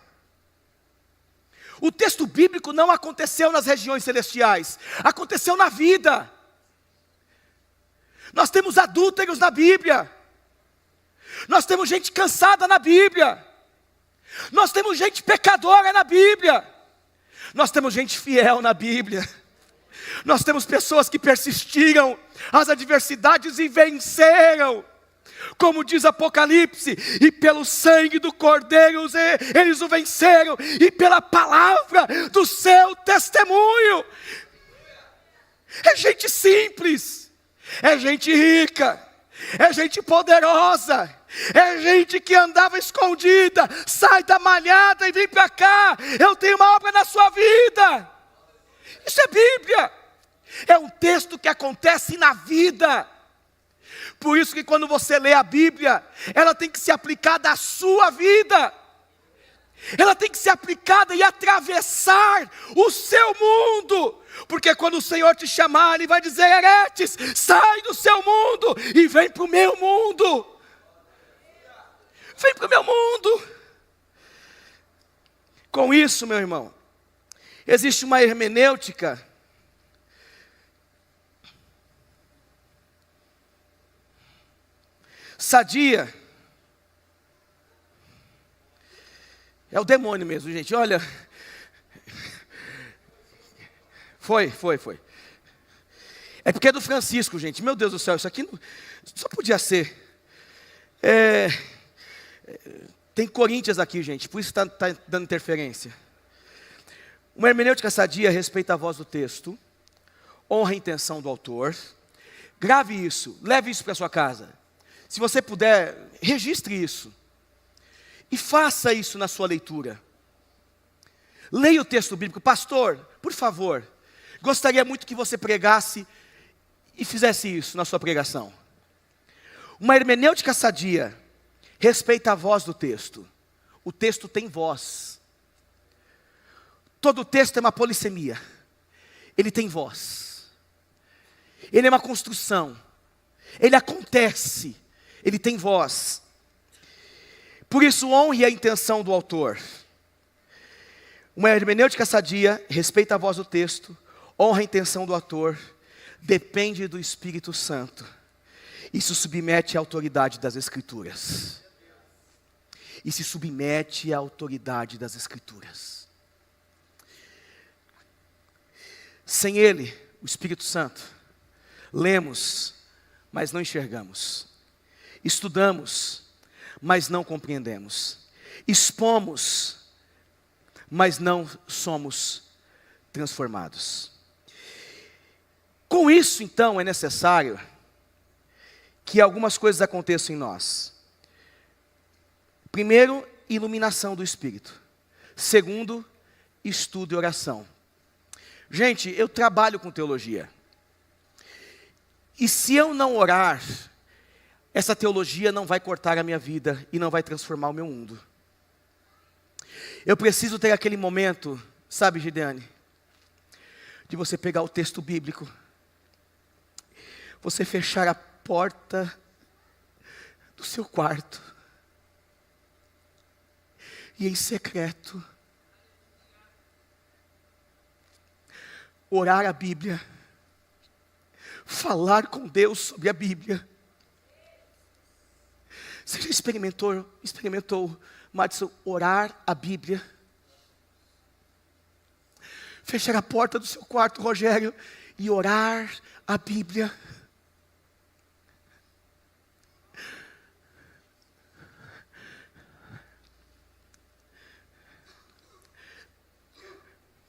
O texto bíblico não aconteceu nas regiões celestiais, aconteceu na vida. Nós temos adúlteros na Bíblia, nós temos gente cansada na Bíblia, nós temos gente pecadora na Bíblia, nós temos gente fiel na Bíblia, nós temos pessoas que persistiram às adversidades e venceram. Como diz Apocalipse, e pelo sangue do Cordeiro eles o venceram, e pela palavra do seu testemunho. É gente simples, é gente rica, é gente poderosa, é gente que andava escondida, sai da malhada e vem para cá, eu tenho uma obra na sua vida. Isso é Bíblia, é um texto que acontece na vida. Por isso que quando você lê a Bíblia, ela tem que ser aplicada à sua vida. Ela tem que ser aplicada e atravessar o seu mundo. Porque quando o Senhor te chamar, Ele vai dizer: Eretes, sai do seu mundo e vem para o meu mundo. Vem para o meu mundo. Com isso, meu irmão, existe uma hermenêutica sadia. É o demônio mesmo, gente. Olha, foi. É porque é do Francisco, gente. Meu Deus do céu, isso aqui não, só podia ser. Tem Coríntios aqui, gente, por isso está dando interferência. Uma hermenêutica sadia respeita a voz do texto, honra a intenção do autor. Grave isso, leve isso para sua casa. Se você puder, registre isso. E faça isso na sua leitura. Leia o texto bíblico. Pastor, por favor, gostaria muito que você pregasse e fizesse isso na sua pregação. Uma hermenêutica sadia respeita a voz do texto. O texto tem voz. Todo texto é uma polissemia. Ele tem voz. Ele é uma construção. Ele acontece. ele tem voz. Por isso, honre a intenção do autor. Uma hermenêutica sadia respeita a voz do texto, honra a intenção do autor, depende do Espírito Santo e se submete à autoridade das Escrituras. E se submete à autoridade das Escrituras. Sem Ele, o Espírito Santo, lemos, mas não enxergamos. Estudamos, mas não compreendemos. Expomos, mas não somos transformados. Com isso, então, é necessário que algumas coisas aconteçam em nós. Primeiro, iluminação do Espírito. Segundo, estudo e oração. Gente, eu trabalho com teologia. E se eu não orar, essa teologia não vai cortar a minha vida e não vai transformar o meu mundo. Eu preciso ter aquele momento, sabe, Gideane, de você pegar o texto bíblico, você fechar a porta do seu quarto e em secreto orar a Bíblia, falar com Deus sobre a Bíblia. Você já experimentou, Madison, orar a Bíblia? Fechar a porta do seu quarto, Rogério, e orar a Bíblia.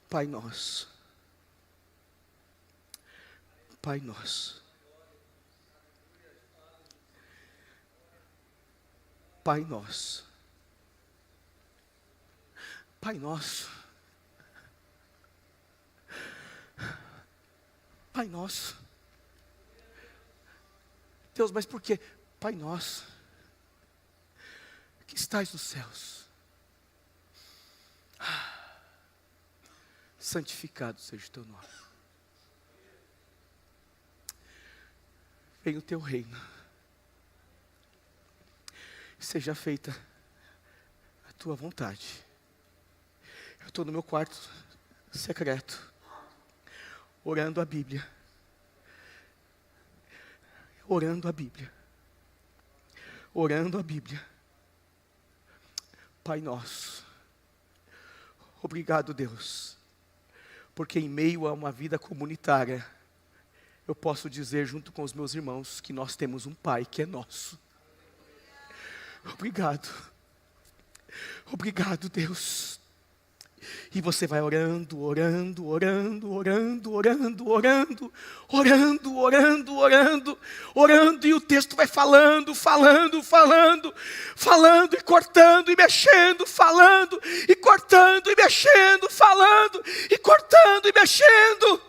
Pai nosso. Pai nosso. Pai nosso. Pai nosso. Pai nosso. Deus, mas por quê? Pai nosso, que estais nos céus, santificado seja o teu nome. Venha o teu reino. Seja feita a tua vontade. Eu estou no meu quarto secreto, orando a Bíblia. Orando a Bíblia. Orando a Bíblia. Pai nosso, obrigado, Deus, porque em meio a uma vida comunitária, eu posso dizer junto com os meus irmãos que nós temos um Pai que é nosso. Obrigado. Obrigado, Deus. E você vai orando, orando, orando, orando, orando, orando, orando, orando, orando, orando, e o texto vai falando, falando, falando, falando e cortando e mexendo, falando e cortando e mexendo, falando e cortando e mexendo.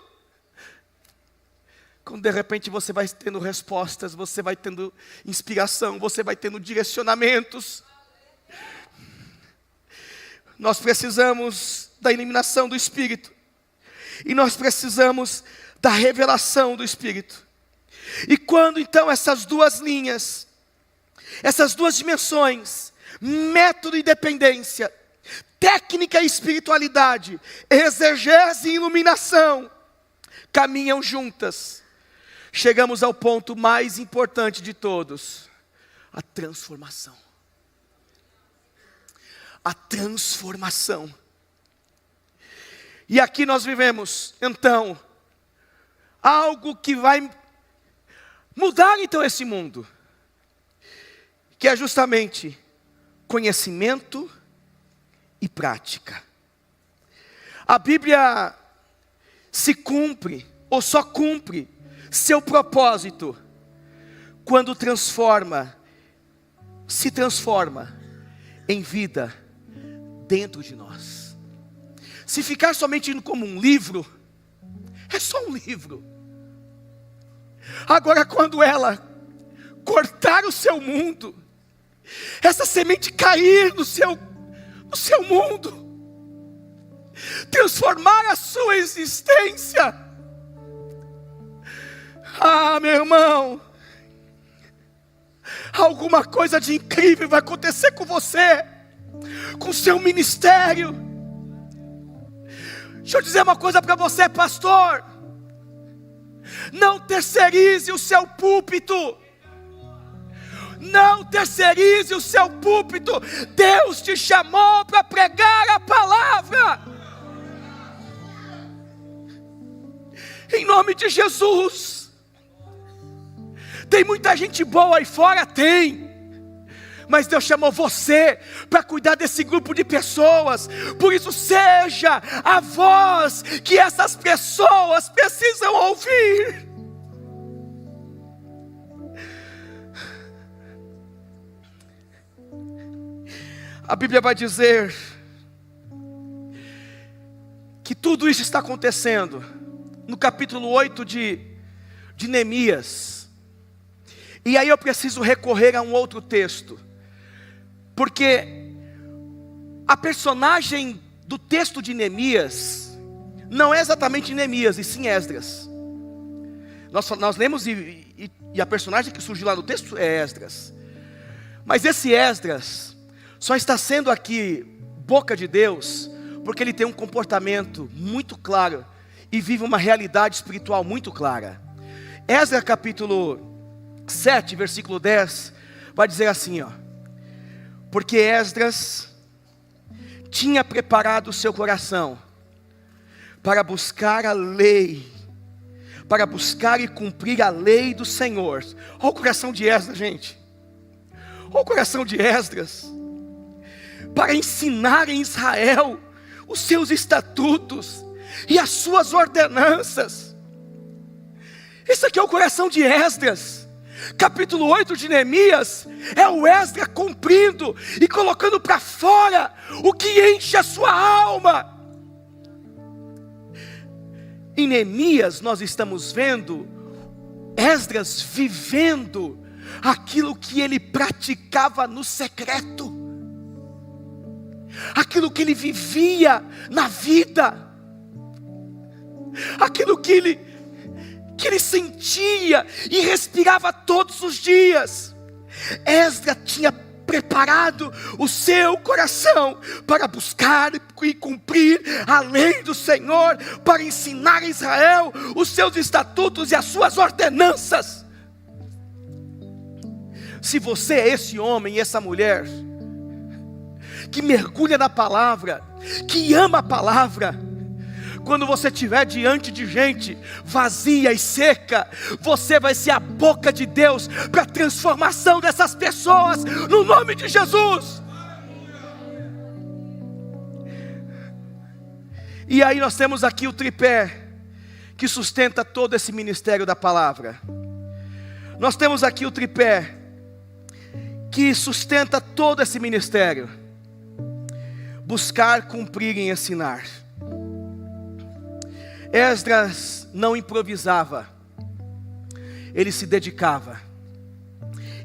Quando de repente você vai tendo respostas, você vai tendo inspiração, você vai tendo direcionamentos. Nós precisamos da iluminação do Espírito. E nós precisamos da revelação do Espírito. E quando então essas duas linhas, essas duas dimensões, método e dependência, técnica e espiritualidade, exegese e iluminação, caminham juntas, chegamos ao ponto mais importante de todos, a transformação. A transformação. E aqui nós vivemos, então, algo que vai mudar então esse mundo, que é justamente conhecimento e prática. A Bíblia se cumpre, ou só cumpre, seu propósito, quando se transforma em vida dentro de nós. Se ficar somente como um livro, é só um livro. Agora, quando ela cortar o seu mundo, essa semente cair no seu mundo, transformar a sua existência. Ah, meu irmão, Alguma coisa de incrível vai acontecer com você, com o seu ministério. Deixa eu dizer uma coisa para você, pastor. Não terceirize o seu púlpito. Não terceirize o seu púlpito. Deus te chamou para pregar a palavra. Em nome de Jesus. Tem muita gente boa aí fora? Tem. Mas Deus chamou você para cuidar desse grupo de pessoas. Por isso seja a voz que essas pessoas precisam ouvir. A Bíblia vai dizer que tudo isso está acontecendo no capítulo 8 de Neemias. E aí eu preciso recorrer a um outro texto, porque a personagem do texto de Neemias não é exatamente Neemias, e sim Esdras. Nós lemos e a personagem que surgiu lá no texto é Esdras. Mas esse Esdras só está sendo aqui boca de Deus porque ele tem um comportamento muito claro e vive uma realidade espiritual muito clara. Esdras capítulo 7, versículo 10, vai dizer assim, ó: porque Esdras tinha preparado o seu coração para buscar a lei, para buscar e cumprir a lei do Senhor. Olha o coração de Esdras, gente. Olha o coração de Esdras. Para ensinar em Israel os seus estatutos e as suas ordenanças. Esse aqui é o coração de Esdras. Capítulo 8 de Neemias é o Esdras cumprindo e colocando para fora o que enche a sua alma. Em Neemias nós estamos vendo Esdras vivendo aquilo que ele praticava no secreto, aquilo que ele vivia na vida, aquilo que ele sentia e respirava todos os dias. Esdras tinha preparado o seu coração para buscar e cumprir a lei do Senhor, para ensinar a Israel os seus estatutos e as suas ordenanças. Se você é esse homem e essa mulher que mergulha na palavra, que ama a palavra, quando você estiver diante de gente vazia e seca, você vai ser a boca de Deus para a transformação dessas pessoas, no nome de Jesus. E aí nós temos aqui o tripé que sustenta todo esse ministério da palavra. Nós temos aqui o tripé que sustenta todo esse ministério: buscar, cumprir e ensinar. Esdras não improvisava, ele se dedicava,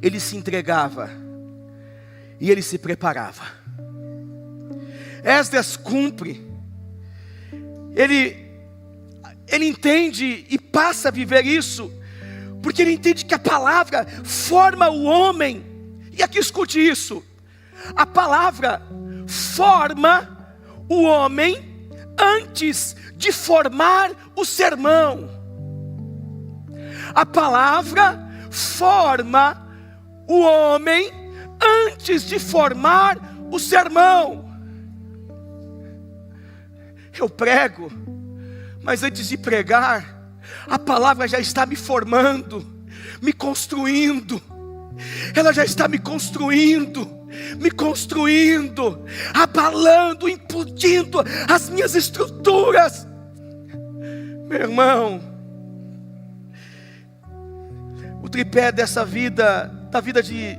ele se entregava e ele se preparava. Esdras cumpre, ele entende e passa a viver isso, porque ele entende que a palavra forma o homem. E aqui escute isso: a palavra forma o homem antes de formar o sermão. A palavra forma o homem antes de formar o sermão. Eu prego, mas antes de pregar, a palavra já está me formando, me construindo. Ela já está me construindo, abalando, implodindo as minhas estruturas. Meu irmão, o tripé dessa vida, da vida de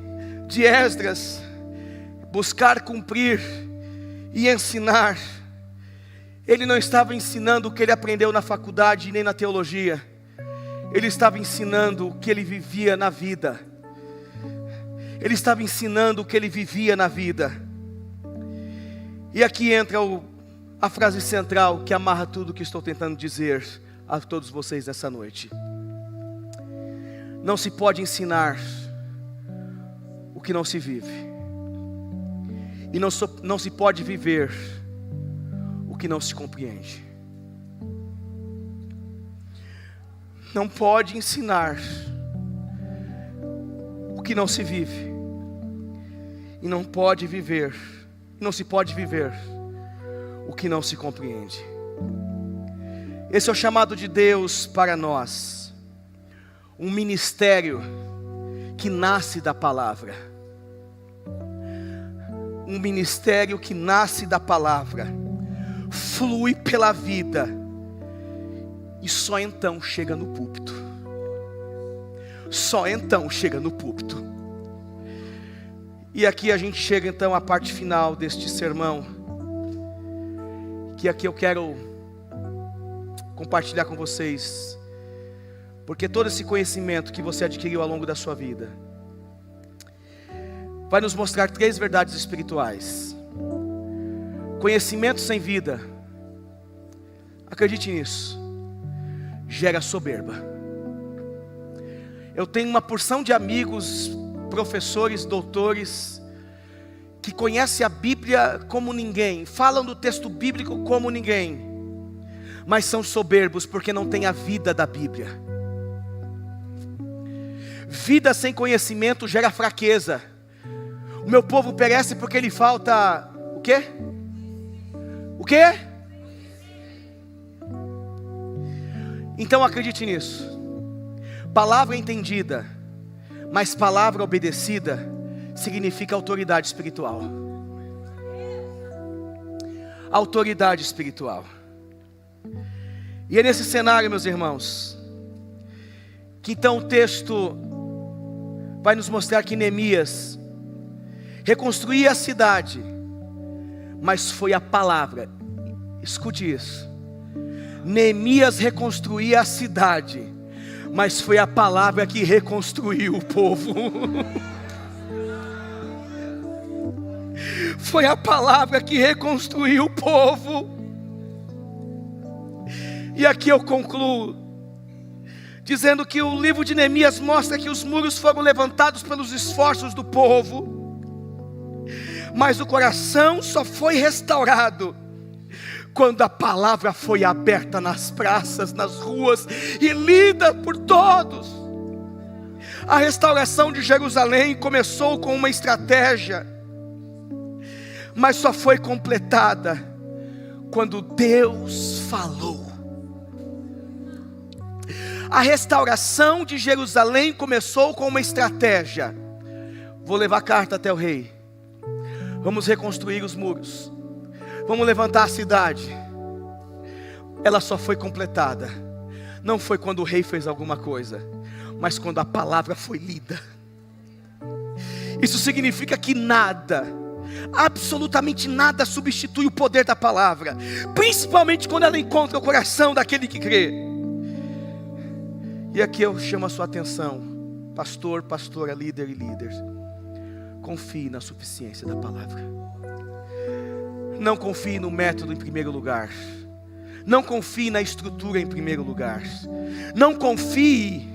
Esdras: buscar, cumprir e ensinar. Ele não estava ensinando o que ele aprendeu na faculdade nem na teologia, ele estava ensinando o que ele vivia na vida. Ele estava ensinando o que ele vivia na vida. E aqui entra a frase central que amarra tudo o que estou tentando dizer a todos vocês nessa noite. Não se pode ensinar que não se vive, e não se pode viver o que não se compreende. Não pode ensinar o que não se vive, e não pode viver, não se pode viver o que não se compreende. Esse é o chamado de Deus para nós, um ministério que nasce da palavra, um ministério que nasce da palavra, flui pela vida, e só então chega no púlpito. Só então chega no púlpito. E aqui a gente chega então à parte final deste sermão, que aqui eu quero compartilhar com vocês, porque todo esse conhecimento que você adquiriu ao longo da sua vida vai nos mostrar 3 verdades espirituais. Conhecimento sem vida, acredite nisso, gera soberba. Eu tenho uma porção de amigos, professores, doutores, que conhecem a Bíblia como ninguém, falam do texto bíblico como ninguém, mas são soberbos porque não têm a vida da Bíblia. Vida sem conhecimento gera fraqueza. O meu povo perece porque lhe falta o quê? O quê? Então acredite nisso. Palavra entendida, mas palavra obedecida, significa autoridade espiritual. Autoridade espiritual. E é nesse cenário, meus irmãos, que então o texto vai nos mostrar que Neemias reconstruía a cidade, mas foi a palavra. Escute isso. Neemias reconstruía a cidade, mas foi a palavra que reconstruiu o povo. Foi a palavra que reconstruiu o povo. E aqui eu concluo dizendo que o livro de Neemias mostra que os muros foram levantados pelos esforços do povo, mas o coração só foi restaurado quando a palavra foi aberta nas praças, nas ruas e lida por todos. A restauração de Jerusalém começou com uma estratégia, mas só foi completada quando Deus falou. A restauração de Jerusalém começou com uma estratégia. Vou levar carta até o rei. Vamos reconstruir os muros. Vamos levantar a cidade. Ela só foi completada, não foi quando o rei fez alguma coisa, mas quando a palavra foi lida. Isso significa que nada, absolutamente nada substitui o poder da palavra, principalmente quando ela encontra o coração daquele que crê. E aqui eu chamo a sua atenção, pastor, pastora, líder e líderes. Confie na suficiência da palavra. Não confie no método em primeiro lugar. Não confie na estrutura em primeiro lugar. Não confie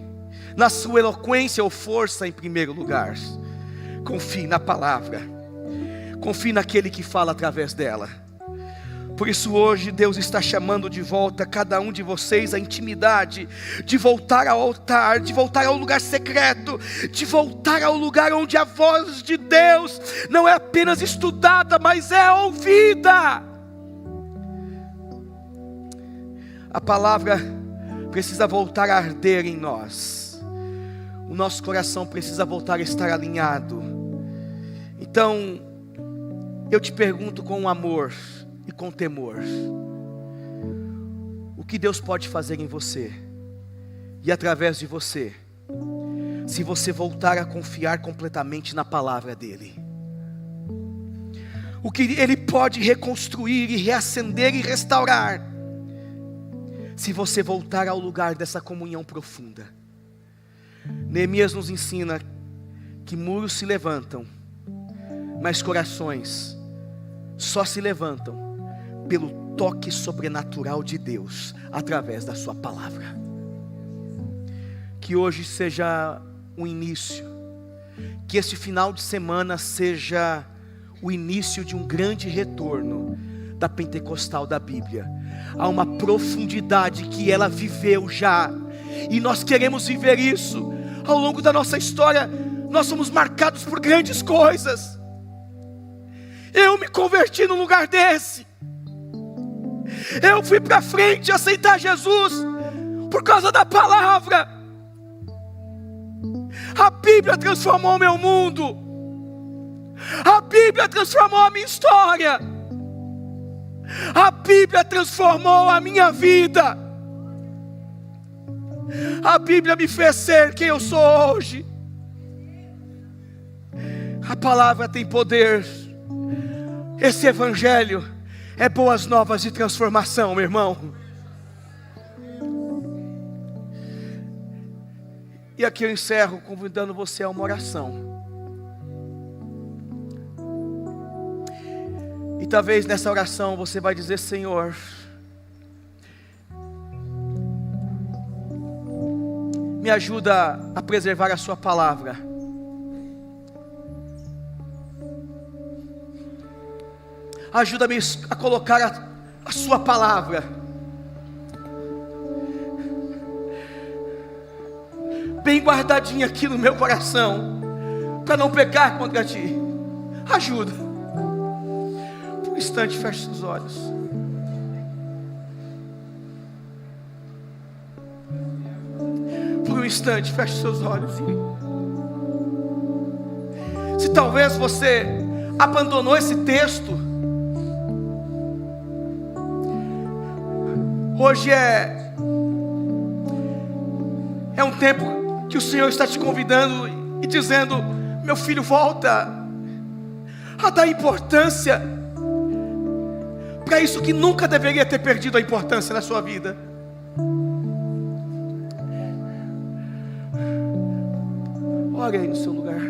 na sua eloquência ou força em primeiro lugar. Confie na palavra. Confie naquele que fala através dela. Por isso hoje Deus está chamando de volta cada um de vocês à intimidade, de voltar ao altar, de voltar ao lugar secreto, de voltar ao lugar onde a voz de Deus não é apenas estudada, mas é ouvida. A palavra precisa voltar a arder em nós. O nosso coração precisa voltar a estar alinhado. Então, eu te pergunto com amor e com temor: o que Deus pode fazer em você e através de você, se você voltar a confiar completamente na palavra dEle? O que Ele pode reconstruir e reacender e restaurar, se você voltar ao lugar dessa comunhão profunda. Neemias nos ensina que muros se levantam, mas corações só se levantam pelo toque sobrenatural de Deus, através da sua palavra. Que hoje seja um início que esse final de semana seja o início de um grande retorno da Pentecostal da Bíblia. Há uma profundidade que ela viveu já, e nós queremos viver isso. Ao longo da nossa história, nós somos marcados por grandes coisas. Eu me converti num lugar desse. Eu fui para frente aceitar Jesus por causa da palavra. A Bíblia transformou o meu mundo. A Bíblia transformou a minha história. A Bíblia transformou a minha vida. A Bíblia me fez ser quem eu sou hoje. A palavra tem poder. Esse evangelho é boas novas de transformação, meu irmão. E aqui eu encerro convidando você a uma oração. E talvez nessa oração você vai dizer: Senhor, me ajuda a preservar a sua palavra. Ajuda-me a colocar a sua palavra bem guardadinha aqui no meu coração, para não pecar contra ti. Ajuda. Por um instante, feche seus olhos. Por um instante, feche seus olhos. Se talvez você abandonou esse texto, hoje é um tempo que o Senhor está te convidando e dizendo: meu filho, volta a dar importância para isso que nunca deveria ter perdido a importância na sua vida. Ore aí no seu lugar.